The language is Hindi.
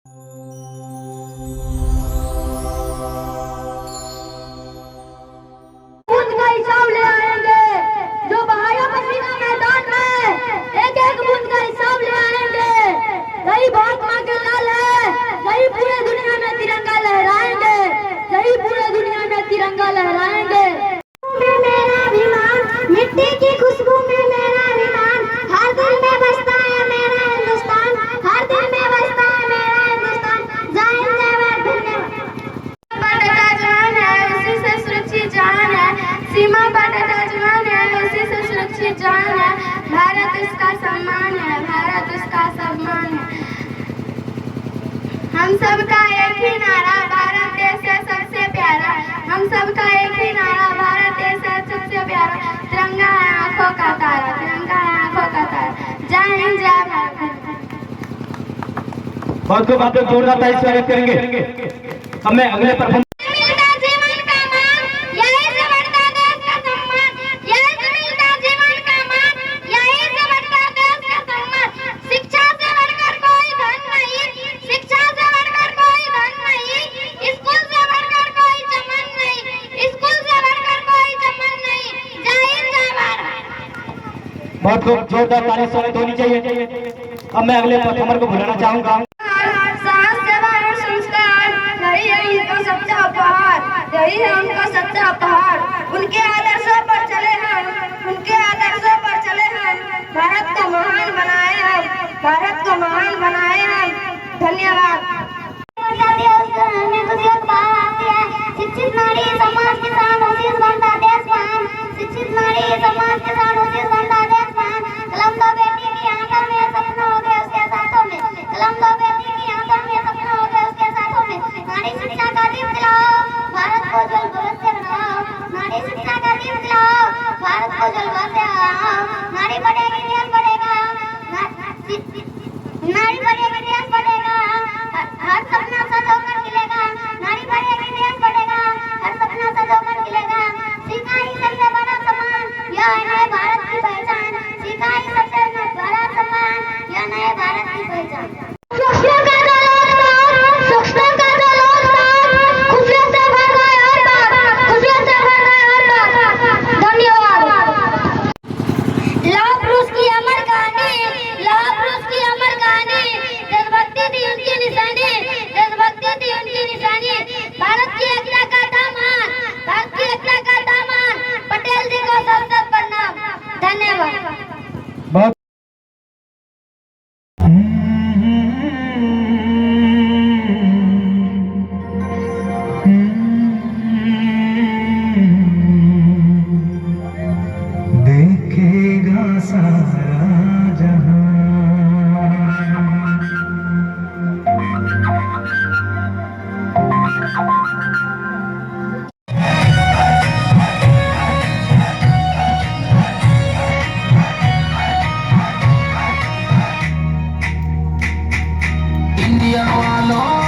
बूंद का हिसाब ले आएंगे, जो बहाया पसीना मैदान में, एक एक बूंद का हिसाब ले आएंगे। यही भारत माँ के लाल है, यही पूरे दुनिया में तिरंगा लहराएंगे, यही पूरे दुनिया में तिरंगा लहराएंगे। मेरा अभिमान, मिट्टी की खुशबू में मेरा अभिमान, हर दिल में बसता है मेरा हिंदुस्तान, हर दिल में बसता है मेरा हिंदुस्तान। जय हिंद, जय भारत, धन्यवाद। जवान है उसी से सुरक्षित जान है, सीमा पर डटा जवान है उसी से सुरक्षित जान है। भारत उसका सम्मान है, भारत उसका सम्मान है। हम सबका एक ही नारा, भारत देश है सबसे प्यारा। हम सबका एक ही नारा, भारत देश है सबसे प्यारा। तिरंगा है आंखों का तारा, तिरंगा है आंखों का तारा। जय हिंद, जय भारत। बहुत खूब, आप लोग जोरदार ताली से स्वागत करेंगे। अब मैं अगले परफॉर्म बहुत खूब, जोरदार ताली से स्वागत होनी चाहिए। अब मैं अगले परफॉर्मर को बुलाना चाहूंगा। यही है उनका सच्चा उपहार, यही है उनका सच्चा उपहार। उनके आदर्शों पर चले हम, उनके आदर्शों पर चले हम, भारत को महान बनाए हम, भारत को महान बनाए हम। धन्यवाद। शिक्षित नारी समाज के साथ शीश बनता देश महान, शिक्षित नारी समाज के साथ शीश बनता देश महान। कलम दो बेटी की आंखों में, सपना हो गए उसके साथों में, कलम दो बेटी की आंखों में, सपना हो गए उसके साथों में। नारी शिक्षा का दीप जलाओ, भारत को जल भविष्य बनाओ, नारी शिक्षा का दीप जलाओ, भारत को जल भविष्य बनाओ। नारी पढ़ेगी देश बढ़ेगा, नारी पढ़ेगी देश बढ़ेगा, हर सपना सजोकर खिलेगा। नारी पढ़ेगी देश बढ़ेगा, हर सपना सजोकर खिलेगा। सीखा ही सबसे बड़ा सम्मान, यह है नए भारत की पहचान। सीखा ही सबसे बड़ा सम्मान, यह नए भारत की पहचान। बहुत देखेगा सारा जहां। इंडिया वालों